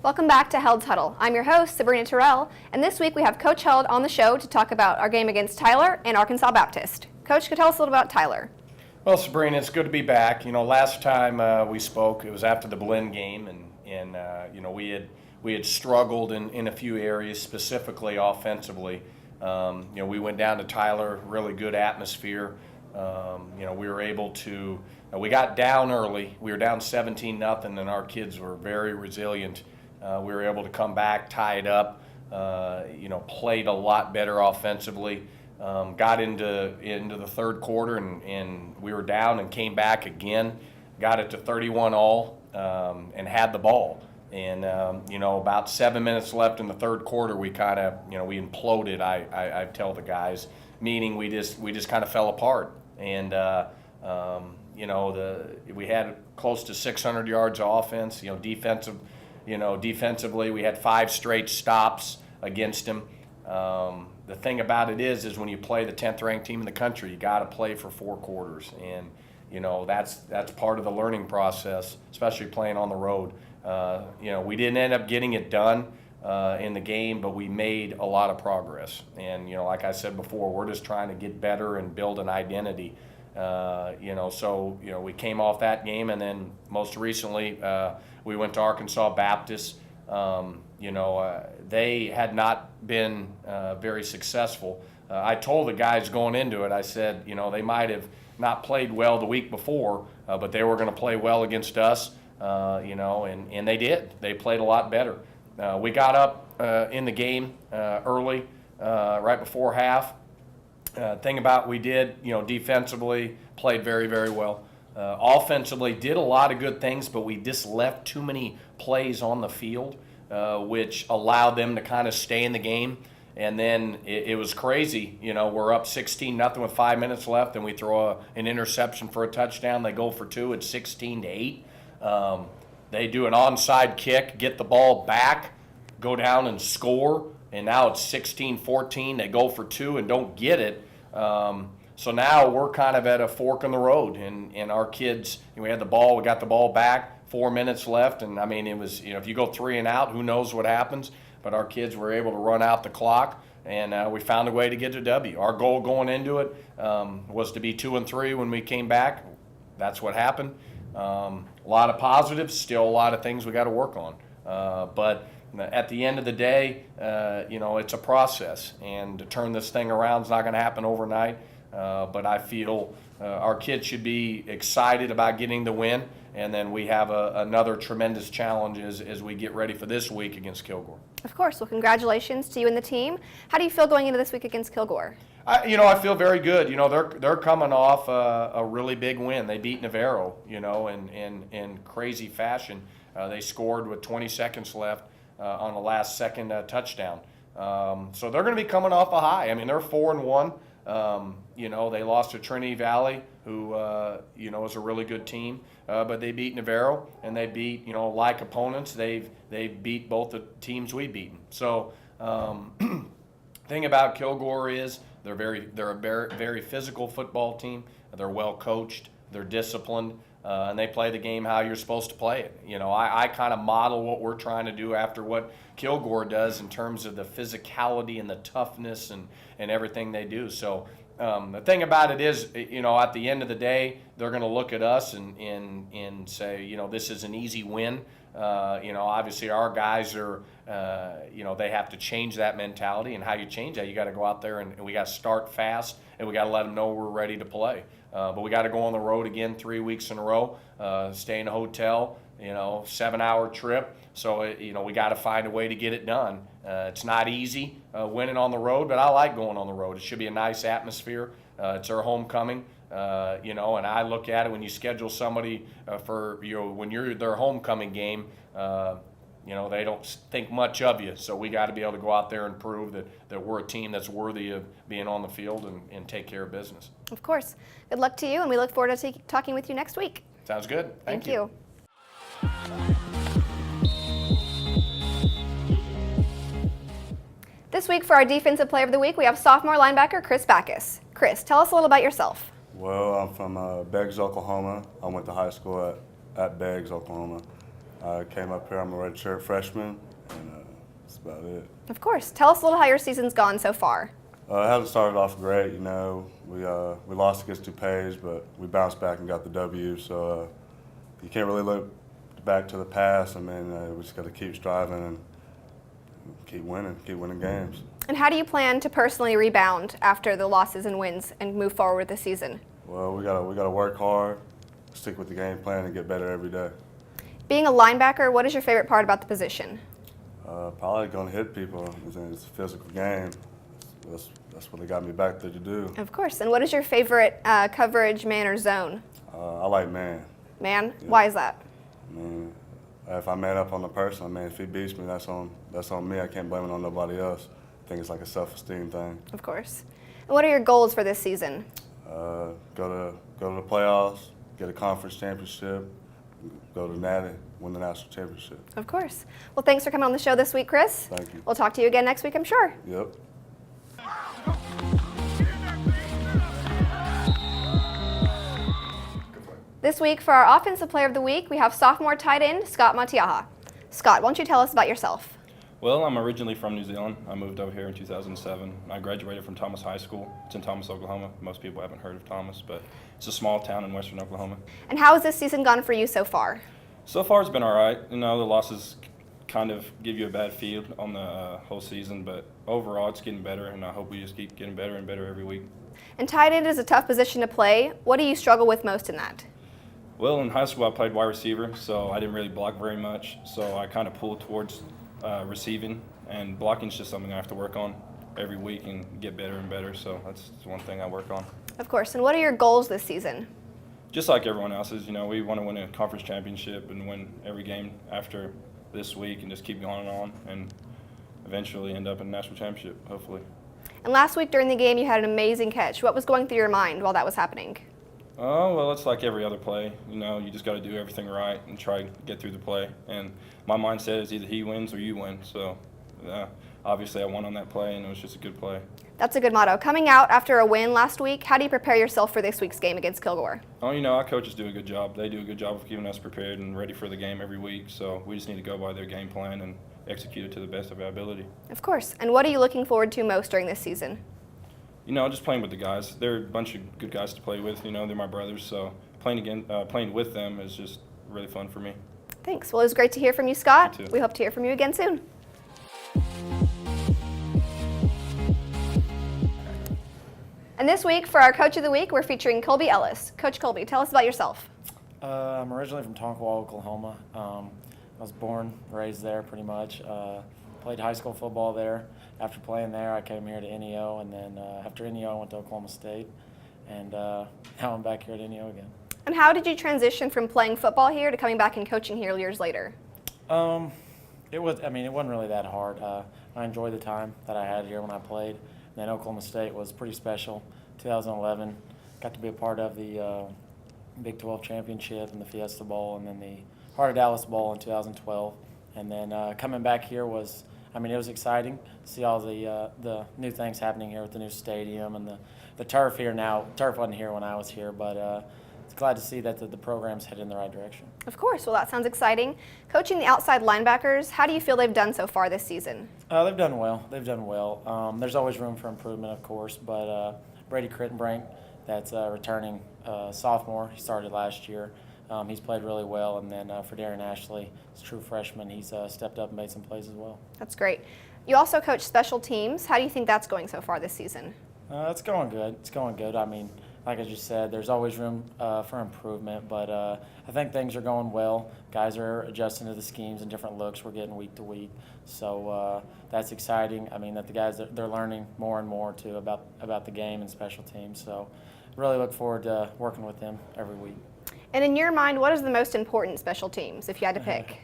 Welcome back to Held's Huddle. I'm your host, Sabrina Terrell, and this week we have Coach Held on the show to talk about our game against Tyler and Arkansas Baptist. Coach, could tell us a little about Tyler. Well, Sabrina, it's good to be back. Last time we spoke, it was after the Berlin game, and we had struggled in a few areas, specifically offensively. We went down to Tyler, really good atmosphere. We were able to. We got down early. We were down 17-0, and our kids were very resilient. We were able to come back, tie it up. Played a lot better offensively. Got into the third quarter, and we were down and came back again. Got it to 31-all and had the ball. And about 7 minutes left in the third quarter, we kind of we imploded. I tell the guys, meaning we just kind of fell apart. And we had close to 600 yards of offense. Defensively, we had 5 straight stops against him. The thing about it is when you play the 10th ranked team in the country, you got to play for 4 quarters, and that's part of the learning process, especially playing on the road. We didn't end up getting it done in the game, but we made a lot of progress. And like I said before, we're just trying to get better and build an identity. We came off that game, and then most recently we went to Arkansas Baptist. They had not been very successful. I told the guys going into it, I said, they might have not played well the week before, but they were going to play well against us, and they did. They played a lot better. We got up in the game early, right before half. Thing about we did, defensively, played very, very well. Offensively, did a lot of good things, but we just left too many plays on the field, which allowed them to kind of stay in the game. And then it was crazy. We're up 16-0 with 5 minutes left, and we throw an interception for a touchdown. They go for 2. It's 16-8. They do an onside kick, get the ball back, go down and score, and now it's 16-14. They go for 2 and don't get it. So now we're kind of at a fork in the road, and our kids, we had the ball, we got the ball back, 4 minutes left, and it was, if you go 3 and out, who knows what happens, but our kids were able to run out the clock, and we found a way to get to W. Our goal going into it was to be 2-3 when we came back. That's what happened. A lot of positives, still a lot of things we got to work on, but at the end of the day, it's a process, and to turn this thing around is not going to happen overnight. But I feel our kids should be excited about getting the win, and then we have another tremendous challenge as we get ready for this week against Kilgore. Of course. Well, congratulations to you and the team. How do you feel going into this week against Kilgore? I feel very good. They're coming off a really big win. They beat Navarro, in crazy fashion. They scored with 20 seconds left on the last second touchdown. So they're going to be coming off a high. They're 4-1. They lost to Trinity Valley, who, is a really good team. But they beat Navarro, and they beat, like opponents. They've beat both the teams we've beaten. So, thing about Kilgore is they're a very physical football team. They're well coached. They're disciplined. And they play the game how you're supposed to play it. I kind of model what we're trying to do after what Kilgore does in terms of the physicality and the toughness and everything they do. So the thing about it is, at the end of the day, they're going to look at us and say, this is an easy win. Obviously our guys are, they have to change that mentality, and how you change that, you got to go out there and we got to start fast, and we got to let them know we're ready to play. But we got to go on the road again 3 weeks in a row, stay in a hotel, 7-hour trip. So, we got to find a way to get it done. It's not easy winning on the road, but I like going on the road. It should be a nice atmosphere. It's our homecoming, and I look at it when you schedule somebody for, when you're their homecoming game, they don't think much of you. So we got to be able to go out there and prove that we're a team that's worthy of being on the field and take care of business. Of course. Good luck to you, and we look forward to talking with you next week. Sounds good. Thank you. This week for our Defensive Player of the Week, we have sophomore linebacker Chris Baccus. Chris, tell us a little about yourself. Well, I'm from Beggs, Oklahoma. I went to high school at Beggs, Oklahoma. I came up here. I'm a redshirt freshman, and that's about it. Of course. Tell us a little how your season's gone so far. It hasn't started off great, you know. We lost against DuPage, but we bounced back and got the W. So you can't really look back to the past. I mean, we just got to keep striving and keep winning games. And how do you plan to personally rebound after the losses and wins and move forward with the season? Well, we gotta work hard, stick with the game plan, and get better every day. Being a linebacker, what is your favorite part about the position? Probably gonna hit people. It's a physical game. That's what they got me back there to do. Of course. And what is your favorite coverage, man or zone? I like man. Man? Yeah. Why is that? I mean, if I man up on the person, I mean, if he beats me, that's on me. I can't blame it on nobody else. I think it's like a self-esteem thing. Of course. And what are your goals for this season? Go to the playoffs, get a conference championship, go to Natty, win the national championship. Of course. Well, thanks for coming on the show this week, Chris. Thank you. We'll talk to you again next week, I'm sure. Yep. This week, for our Offensive Player of the Week, we have sophomore tight end Scott Matiaha. Scott, why don't you tell us about yourself? Well, I'm originally from New Zealand. I moved over here in 2007. I graduated from Thomas High School. It's in Thomas, Oklahoma. Most people haven't heard of Thomas, but it's a small town in western Oklahoma. And how has this season gone for you so far? So far, it's been all right. You know, the losses kind of give you a bad feel on the whole season, but overall, it's getting better, and I hope we just keep getting better and better every week. And tight end is a tough position to play. What do you struggle with most in that? Well, in high school, I played wide receiver, so I didn't really block very much. So I kind of pulled towards receiving, and blocking is just something I have to work on every week and get better and better. So that's one thing I work on. Of course. And what are your goals this season? Just like everyone else's, you know, we want to win a conference championship and win every game after this week and just keep going on and eventually end up in a national championship, hopefully. And last week during the game, you had an amazing catch. What was going through your mind while that was happening? Oh, well, it's like every other play. You know, you just got to do everything right and try to get through the play. And my mindset is either he wins or you win. So, obviously, I won on that play, and it was just a good play. That's a good motto. Coming out after a win last week, how do you prepare yourself for this week's game against Kilgore? Oh, you know, our coaches do a good job. They do a good job of keeping us prepared and ready for the game every week. So we just need to go by their game plan and execute it to the best of our ability. Of course. And what are you looking forward to most during this season? You know, just playing with the guys. They're a bunch of good guys to play with. You know, they're my brothers. So playing with them is just really fun for me. Thanks. Well, it was great to hear from you, Scott. You too. We hope to hear from you again soon. And this week, for our Coach of the Week, we're featuring Colby Ellis. Coach Colby, tell us about yourself. I'm originally from Tonkawa, Oklahoma. I was born, raised there pretty much. Played high school football there. After playing there, I came here to NEO, and then after NEO, I went to Oklahoma State. And now I'm back here at NEO again. And how did you transition from playing football here to coming back and coaching here years later? It wasn't really that hard. I enjoyed the time that I had here when I played. And then Oklahoma State was pretty special. 2011, got to be a part of the Big 12 championship and the Fiesta Bowl, and then the Heart of Dallas Bowl in 2012. And then coming back here it was exciting to see all the new things happening here with the new stadium and the turf here now. Turf wasn't here when I was here, but it's glad to see that the program's headed in the right direction. Of course. Well, that sounds exciting. Coaching the outside linebackers, how do you feel they've done so far this season? They've done well. There's always room for improvement, of course, but Brady Crittenbrink, that's returning sophomore. He started last year. He's played really well. And then for Darren Ashley, he's a true freshman. He's stepped up and made some plays as well. That's great. You also coach special teams. How do you think that's going so far this season? It's going good. I mean, like I just said, there's always room for improvement, but I think things are going well. Guys are adjusting to the schemes and different looks we're getting week to week. So that's exciting. I mean, that the guys, they're learning more and more, too, about the game and special teams. So really look forward to working with them every week. And in your mind, what is the most important special teams, if you had to pick?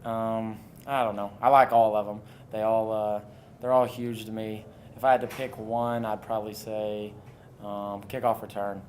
I don't know. I like all of them. They're all huge to me. If I had to pick one, I'd probably say kickoff return.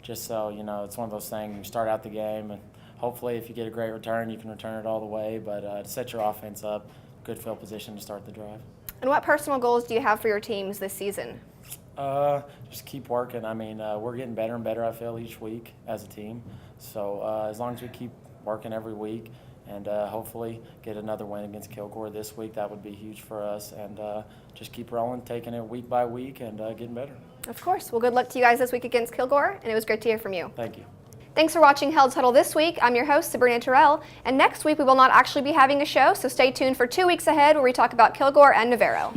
Just so, you know, it's one of those things, you start out the game, and hopefully if you get a great return, you can return it all the way. But to set your offense up, good field position to start the drive. And what personal goals do you have for your teams this season? Just keep working. I mean, we're getting better and better, I feel, each week as a team. So as long as we keep working every week and hopefully get another win against Kilgore this week. That would be huge for us, and just keep rolling, taking it week by week, and getting better. Of course. Well, good luck to you guys this week against Kilgore, and it was great to hear from you. Thank you. Thanks for watching Huddle's Huddle this week. I'm your host, Sabrina Terrell, and next week we will not actually be having a show, so stay tuned for 2 weeks ahead where we talk about Kilgore and Navarro.